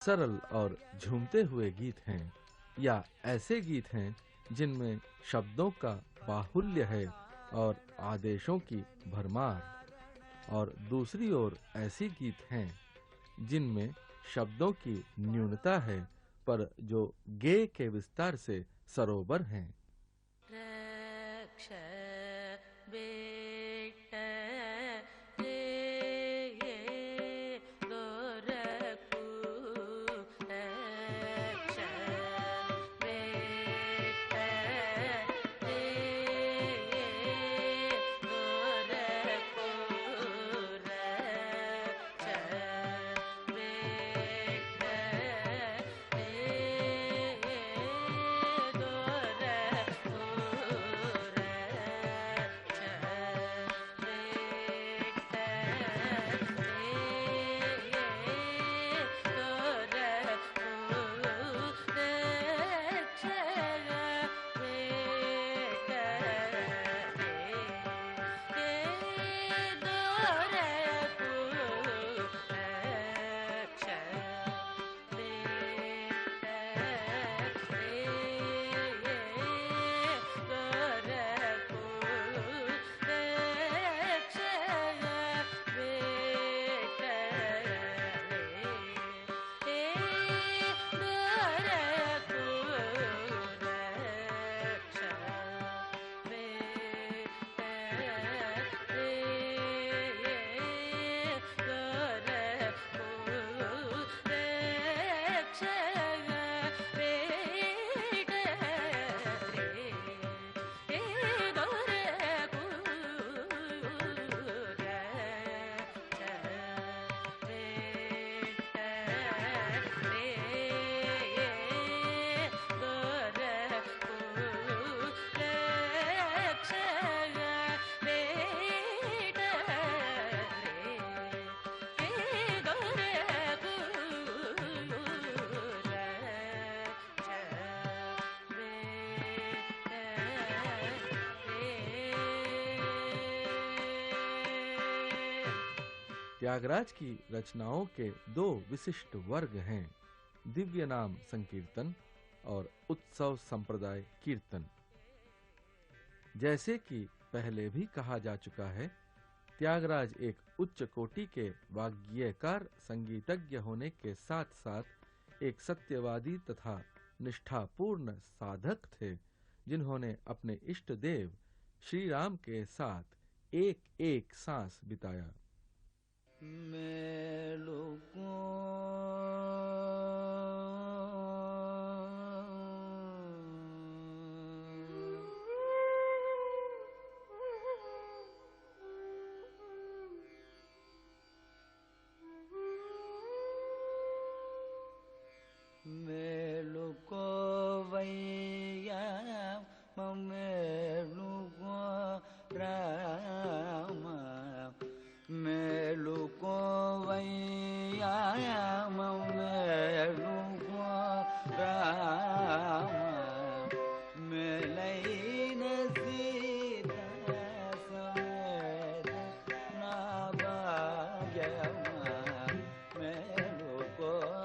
सरल और झूमते हुए गीत हैं, या ऐसे गीत हैं जिनमें शब्दों का बाहुल्य है और आदेशों की भरमार, और दूसरी ओर ऐसे गीत हैं जिनमें शब्दों की न्यूनता है पर जो गेय के विस्तार से सरोवर हैं। रक्ष बेट त्यागराज की रचनाओं के दो विशिष्ट वर्ग हैं, दिव्य नाम संकीर्तन और उत्सव संप्रदाय कीर्तन। जैसे कि पहले भी कहा जा चुका है, त्यागराज एक उच्च कोटि के वाग्गेयकार संगीतज्ञ होने के साथ-साथ एक सत्यवादी तथा निष्ठापूर्ण साधक थे, जिन्होंने इष्ट इष्टदेव श्री राम के साथ एक-एक सांस बिताया। मेलुको वैया मेलुको राम मेलुको वैया मेलुको राम मेलैन सीता समेत नाभाग्यमा मेलुको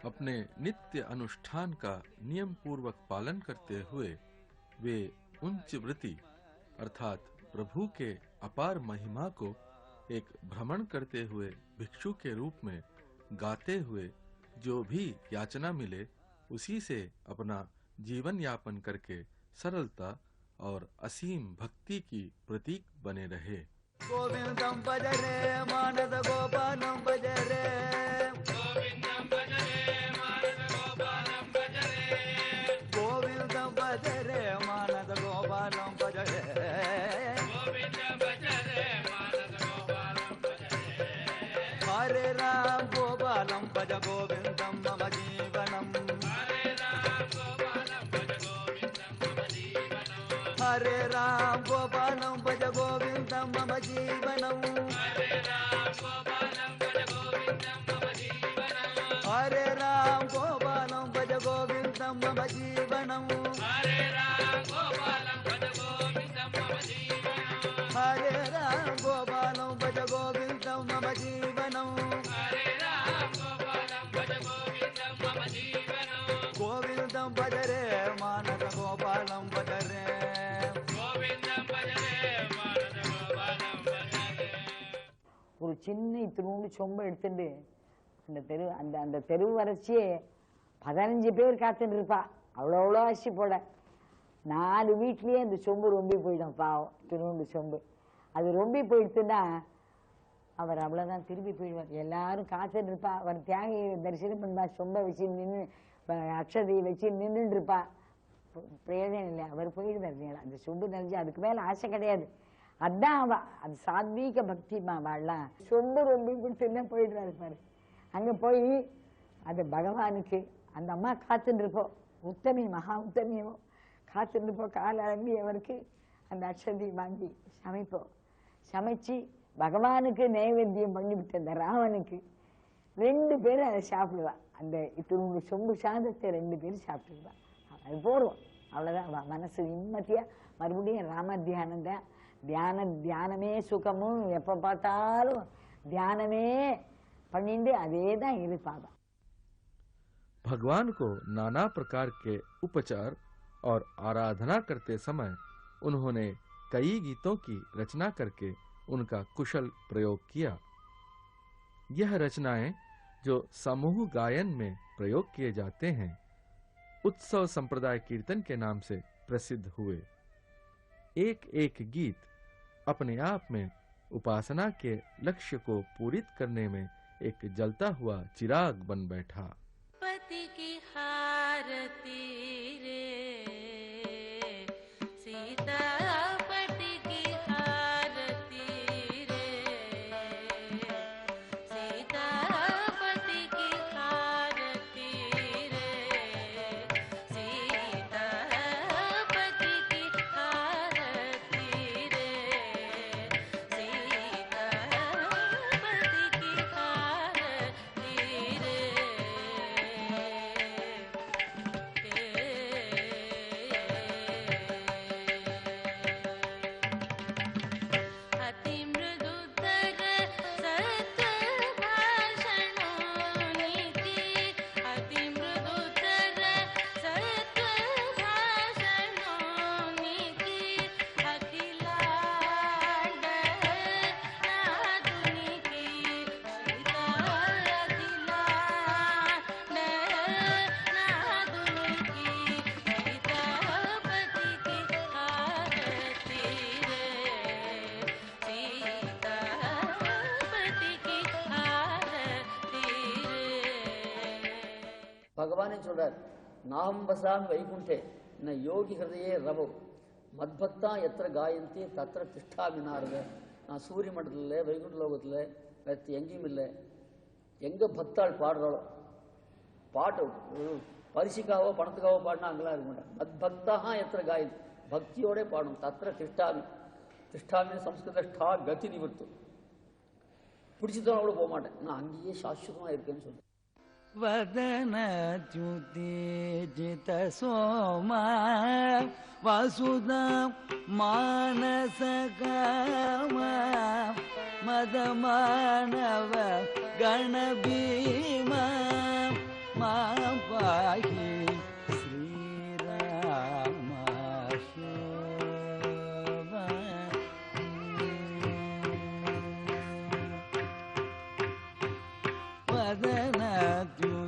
अपने नित्य अनुष्ठान का नियम पूर्वक पालन करते हुए वे उच्च वृत्ति अर्थात प्रभु के अपार महिमा को एक भ्रमण करते हुए भिक्षु के रूप में गाते हुए जो भी याचना मिले उसी से अपना जीवन यापन करके सरलता और असीम भक्ति की प्रतीक बने रहे। गोविंदम भज रे मानस गोपालम भज रे, गोविंदम भज रे मानस गोपालम भज रे, गोविंदम भज रे मानस गोपालम भज रे, गोविंदम भज रे मानस गोपालम भज रे। हरे राम गोपालम भज गोविंदम मम जीवनम, हरे राम गोपालम भज गोविंदम मम जीवनम, हरे राम गोपालम भज गोविंदम मम जीवनम, हरे राम गोपालम भज गोविंदम मम जीवनम, हरे राम गोपालम भज गोविंदम मम जीवनम, हरे राम गोपालम भज गोविंदम मम जीवनम, हरे राम गोपालम भज गोविंदम मम जीवनम, हरे राम गोपालम भज गोविंदम मम जीवनम। गोविंदम भज रे मानस गोपालम भज रे, गोविंदम भज रे मानस गोपालम भज रे। ஒரு சின்ன இத்தினூண்டு சொம்பை எடுத்துட்டு அந்த தெரு வரைச்சியே 15 பேர் காத்துட்டு இருப்பா. அவ்வளோ ஆசி போட 4 வீட்லயே அந்த சொம்பு ரொம்பி போயிடும். பாவம், இத்தினூண்டு சொம்பு அது ரொம்பி போயிடுச்சுன்னா அவர் அவ்வளோதான், திரும்பி போயிடுவார். எல்லாரும் காத்துட்டு இருப்பா. அவர் தியாகி தரிசனம் பண்ணுவா, சொம்பை வச்சு நின்று அக்ஷதையை வச்சு நின்றுட்டு இருப்பா. பிரயோஜனம் இல்லை, அவர் போயிடுவார். அந்த சொம்பு நினைச்சு அதுக்கு மேலே ஆசை கிடையாது. அதான் அவ அது சாத்வீக பக்திமா. வாழலாம் சொம்பு ரொம்ப கொடுத்துன்னா போயிடுறாரு பாரு. அங்கே போய் அது பகவானுக்கு அந்த அம்மா காத்துட்டு இருப்போம். உத்தமி மகா உத்தமியோ காத்துட்டு இருப்போம். கால் அலம்பி அவருக்கு அந்த அக்ஷதை வாங்கி சமைப்போம். சமைச்சு பகவானுக்கு நைவேத்தியம் பண்ணிவிட்டு அந்த ராவனுக்கு 2 பேரும் அதை சாப்பிடுவா. அந்த இத்தினூண்டு சொம்பு சாதத்தை 2 பேரும் சாப்பிட்டுருவா. அது போடுவோம், அவ்வளோதான். மனசு நிம்மதியா மறுபடியும் ராம தியானம் தான். தியானமே சுகமும், எப்ப பார்த்தாலும் தியானமே பண்ணிட்டு அதே தான் இருப்பாங்க. भगवान को नाना प्रकार के उपचार और आराधना करते समय उन्होंने कई गीतों की रचना करके उनका कुशल प्रयोग किया। यह रचनाएं जो समूह गायन में प्रयोग किए जाते हैं, उत्सव संप्रदाय कीर्तन के नाम से प्रसिद्ध हुए। एक एक गीत अपने आप में उपासना के लक्ष्य को पूरित करने में एक जलता हुआ चिराग बन बैठा। पति की हारती रे सीता, पति की हारती रे सीता, पति की हारती रे सीता, पति की हारती रे सीता, पति की हारती रे। अति मृदुतर सत्य भाषणो नीति, अति मृदुतर सत्य भाषणो नीति, अखिलांड नादुनी की सीता, अखिलांड नादुनी की सीता, पति की हारती रे सीता, पति की हारती रे। பகவானே சொல்றார், நாகம் வசாமி வைகுண்டே ந யோகி ஹிருதயே ரவோ மத்பக்தா எத்திர காயந்தி தத்திர திஷ்டாமி நாரத. நான் சூரிய மண்டலத்தில் இல்லை, வைகுண்ட லோகத்தில் வேறு எங்கேயும் இல்லை. எங்கே பக்தாள் பாடுறாளோ பாட்டு பரிசுக்காவோ பணத்துக்காவோ பாடினா அங்கெல்லாம் இருக்க மாட்டேன். மத்பக்தா எத்திர காயந்தி, பக்தியோட பாடணும். தத்திர திஷ்டாமி, திஷ்டாமி சம்ஸ்கிருத ஸ்டா கதி நிவர்த்து. பிடிச்சதோட கூட போக மாட்டேன், நான் அங்கேயே சாஸ்வதமாக இருக்கேன்னு சொல்றேன். वदनच्युतिजित सोमा वसुधा मानसकामा मदमानव गणभीमा मा पाहि श्रीराम शोभा।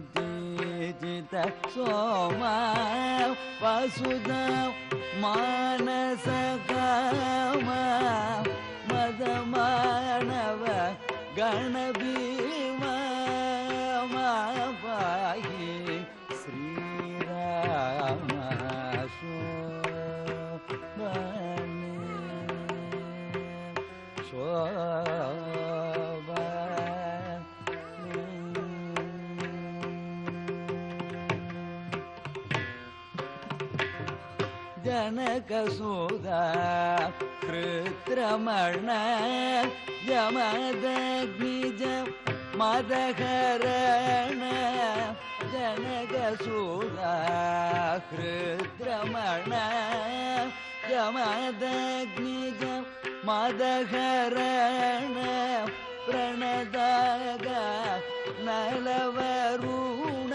वदनच्युतिजित सोमा वसुधा मानस सकामा मदमानव गणभीमा पाहि श्रीराम जनकसूदा कृत्रमण यमदग्निज मदहरण जनकसूदा कृत्रमण यमदग्निज मदहरण प्रणदाग नलवरुण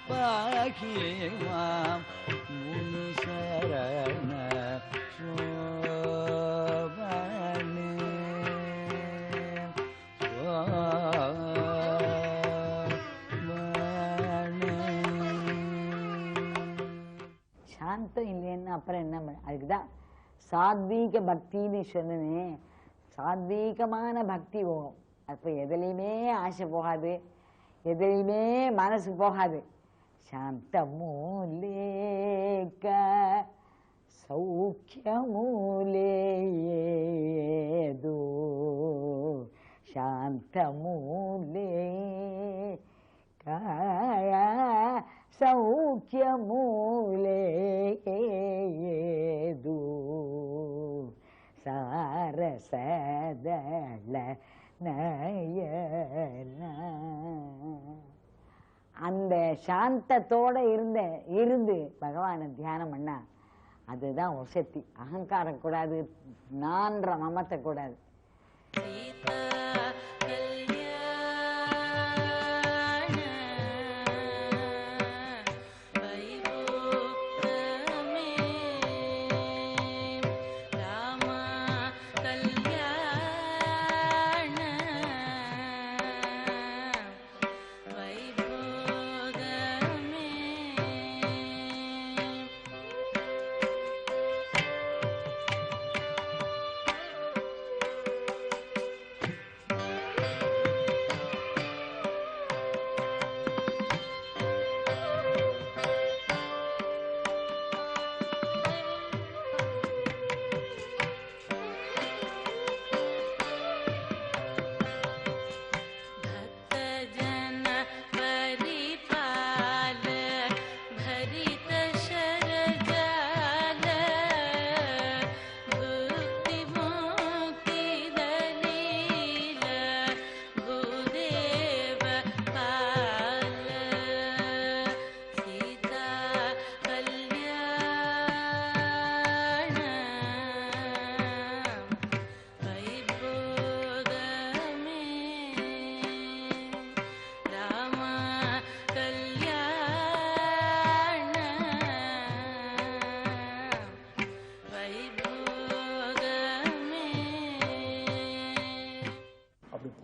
पाहि मां मुनिशरण शोभने சாந்தம் இல்லைன்னா அப்புறம் என்ன அதுக்குதான் சாத்வீக பக்தின்னு சொன்னேன். சாத்வீகமான பக்தி போகும். அப்போ எதுலையுமே ஆசை போகாது, எதுலையுமே மனசு போகாது. சாந்தமூலேக சௌக்கியமூலேதோ சாந்தமூலே சௌக்கியமூலேதோ சாரசதள நயன. அந்த சாந்தத்தோட இருந்து பகவானை தியானம் பண்ணா அதுதான் வசதி. அகங்காரம் கூடாது, நான்ற மமத்தை கூடாது. சீதா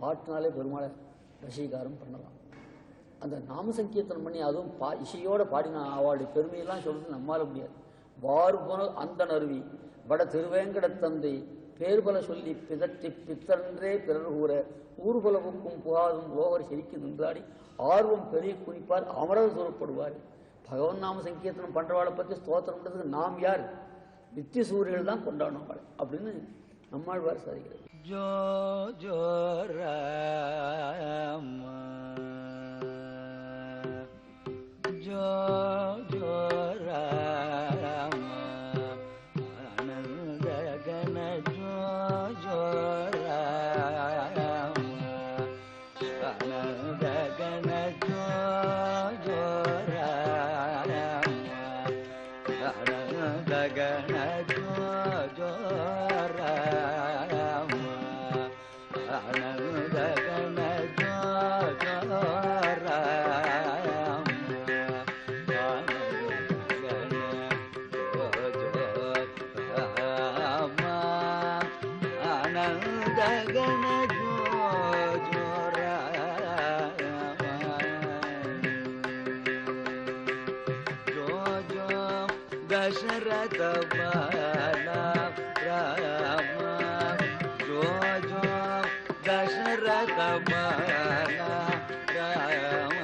பாட்டினாலே பெருமாளை வசீகாரம் பண்ணலாம். அந்த நாம சங்கீர்த்தனம் பண்ணி அதுவும் இசையோட பாடினா அவளுடைய பெருமையெல்லாம் சொல்றது நம்மால முடியாது. வாறு போன அந்த நறுவி வட திருவேங்கட தந்தை பேர்பல சொல்லி பிதற்றி பித்தன்றே பிறர் கூற ஊர்பலவுக்கும் புகாதும் ஓவர் செரிக்கு நின்றாடி ஆர்வம் பெரிய குறிப்பார் அமரர் சொல்லப்படுவார். பகவன் நாம சங்கீர்த்தனம் பண்றவாளை பற்றி ஸ்தோத்திரம் பண்றதுக்கு நாம் யார்? நித்திய சூரியர்கள் தான் கொண்டாடுவாள் அப்படின்னு நம்மாழ்வார் சாதிக்கிறது. ஜோ ஜோ ராம ஜோ ஜோ ராம ஆனந்த கண ஜோ ஜோ ராம ஆனந்த கண ஜோ ஜோ ராம ஆனந்த கண ஜோ ஜோ दशरथ बाला रतमाला राम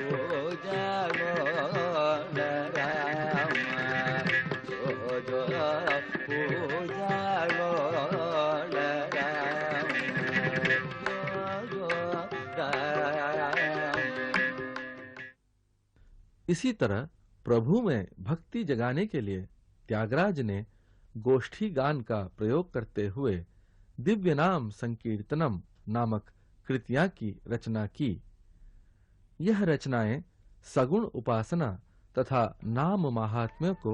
पूजा गोल राम पूजा गोल राम इसी तरह प्रभु में भक्ति जगाने के लिए त्यागराज ने गोष्ठी गान का प्रयोग करते हुए दिव्य नाम संकीर्तनम नामक कृतियां की रचना की। यह रचनाएं सगुण उपासना तथा नाम महात्म्य को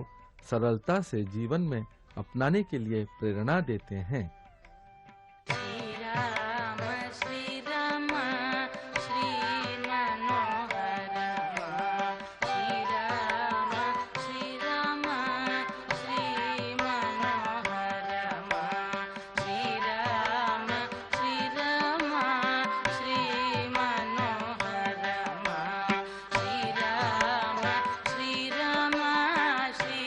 सरलता से जीवन में अपनाने के लिए प्रेरणा देते हैं। श्री राम श्री मनोहर श्री राम श्री मनोहर श्री राम श्री मनोहर श्री राम श्री मनोहर श्री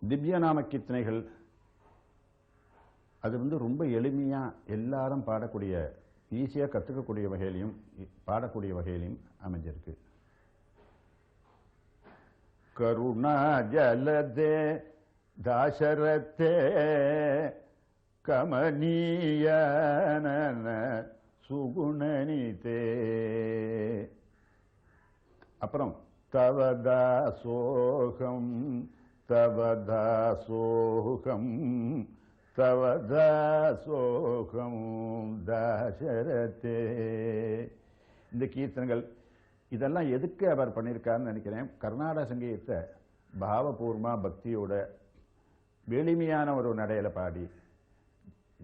திவ்ய நாம கீர்த்தனைகள் அது ரொம்ப எளிமையா எல்லாரும் பாடக்கூடிய ஈஸியா கத்துக்கக்கூடிய வகையிலும் பாடக்கூடிய வகையிலும் அமைஞ்சிருக்கு. கருணா ஜலதே தாசரதே கமனீயன சுகுணனிதே. அப்புறம் தவதாசோகம் தவதாசோகம் தவதாசோகம் தாசரதே. இந்த கீர்த்தனைகள் இதெல்லாம் எதுக்கு அவர் பண்ணியிருக்காருன்னு நினைக்கிறேன். கர்நாடக சங்கீதத்தை பாவபூர்வமா பக்தியோட எளிமையான ஒரு நடையில பாடி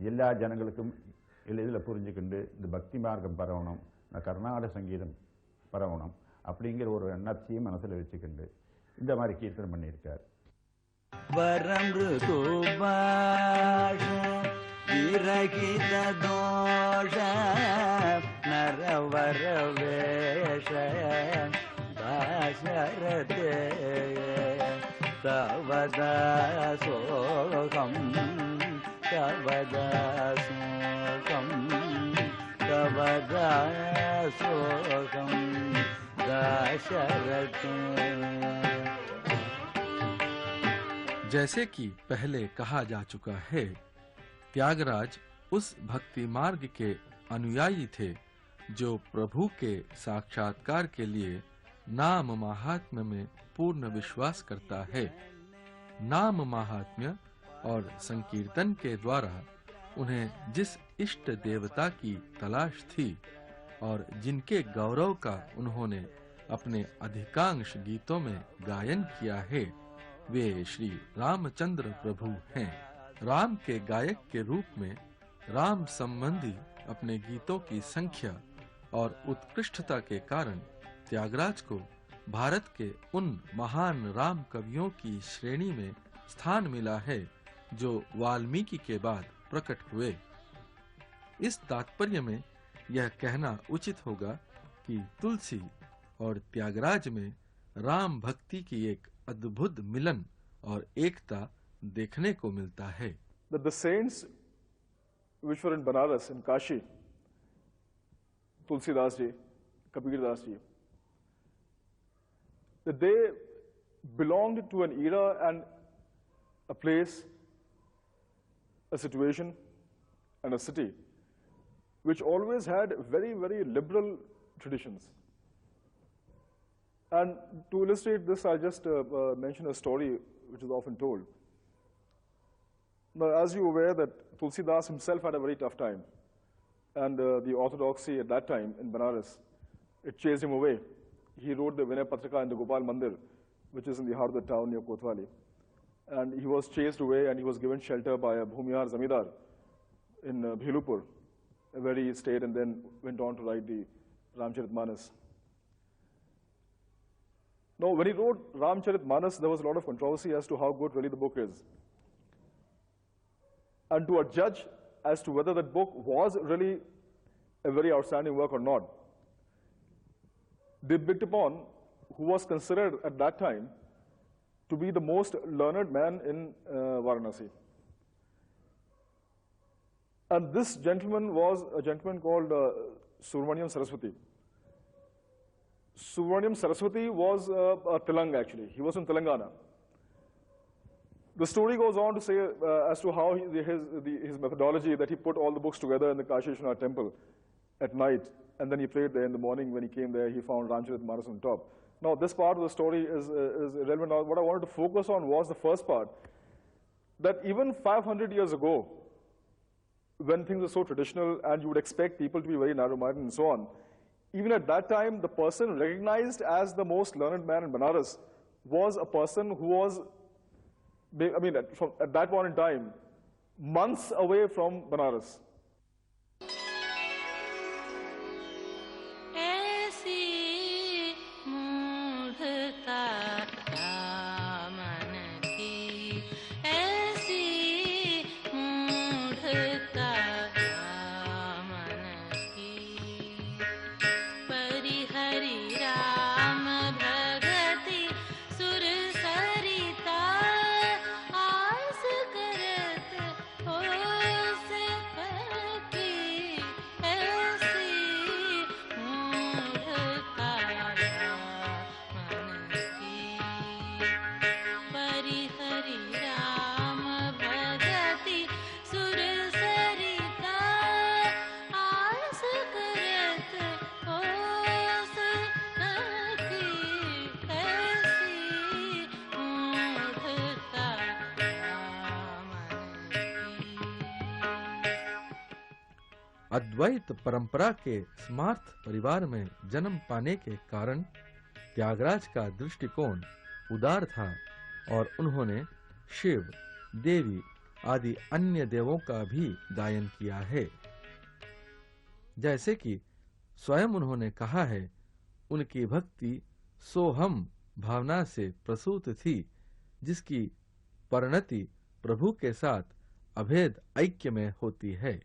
எல்லா ஜனங்களுக்கும் எளிதில் புரிஞ்சுக்கிண்டு இந்த பக்தி மார்க்கம் பரவணும், கர்நாடக சங்கீதம் பரவணும் அப்படிங்கிற ஒரு எண்ணத்தையும் மனசுல வச்சுக்கிண்டு இந்த மாதிரி கீர்த்தனை பண்ணியிருக்கார். वरं ऋतुभाष विरहित दोष नरवरवेश दाशरथे तवदासोहं तवदासोहं तवदासोहं दाशरथे. जैसे कि पहले कहा जा चुका है, त्यागराज उस भक्ति मार्ग के अनुयायी थे जो प्रभु के साक्षात्कार के लिए नाम महात्म्य में पूर्ण विश्वास करता है. नाम महात्म्य और संकीर्तन के द्वारा उन्हें जिस इष्ट देवता की तलाश थी और जिनके गौरव का उन्होंने अपने अधिकांश गीतों में गायन किया है, वे श्री रामचंद्र प्रभु हैं. राम के गायक के रूप में राम संबंधी अपने गीतों की संख्या और उत्कृष्टता के कारण त्यागराज को भारत के उन महान राम कवियों की श्रेणी में स्थान मिला है जो वाल्मीकि के बाद प्रकट हुए. इस तात्पर्य में यह कहना उचित होगा कि तुलसी और त्यागराज में राम भक्ति की एक अद्भुत मिलन और एकता देखने को मिलता है. That the saints which were in Banaras, in Kashi, Tulsidas ji, Kabir Das ji, that they belonged to an era and a place, a situation and a city which always had very, very liberal traditions. And to illustrate this, I'll just mention a story which is often told. Now, as you're aware that Tulsidas himself had a very tough time, and the orthodoxy at that time in Banaras, it chased him away. He wrote the Vinay Patrika in the Gopal Mandir, which is in the heart of the town near Kotwali. And he was chased away, and he was given shelter by a Bhumihar Zamidar in Bhelupur, where he stayed and then went on to write the Ramcharitmanas. Now, when he wrote Ramcharitmanas, there was a lot of controversy as to how good really the book is. And to a judge as to whether that book was really a very outstanding work or not, they picked upon who was considered at that time to be the most learned man in Varanasi. And this gentleman was a gentleman called Subramaniam Saraswati. Subramaniam Saraswati was a Telang, actually. He was from Telangana. The story goes on to say as to how his methodology, that he put all the books together in the Kashi Vishwanath temple at night, and then he prayed there in the morning. When he came there, he found Ramcharitmanas on top. Now, this part of the story is irrelevant. Now, what I wanted to focus on was the first part, that even 500 years ago, when things were so traditional and you would expect people to be very narrow-minded and so on, even at that time, the person recognized as the most learned man in Banaras was a person who was, I mean, at that point in time, months away from Banaras. ऐसी मूढ़ता दामन की, ऐसी मूढ़ता दामन की, परिहरि राम भगति सुर सरिता, आस करत होस की, ऐसी मूढ़ता दामन की, परिहरि राम भगति सुर सरिता, आस करत होस की, ऐसी मूढ़ता दामन की। अद्वैत परंपरा के स्मार्थ परिवार में जन्म पाने के कारण त्यागराज का दृष्टिकोण उदार था और उन्होंने शिव, देवी आदि अन्य देवों का भी गायन किया है। जैसे कि स्वयं उन्होंने कहा है, उनकी भक्ति सोहम भावना से प्रसूत थी, जिसकी परिणति प्रभु के साथ अभेद ऐक्य में होती है।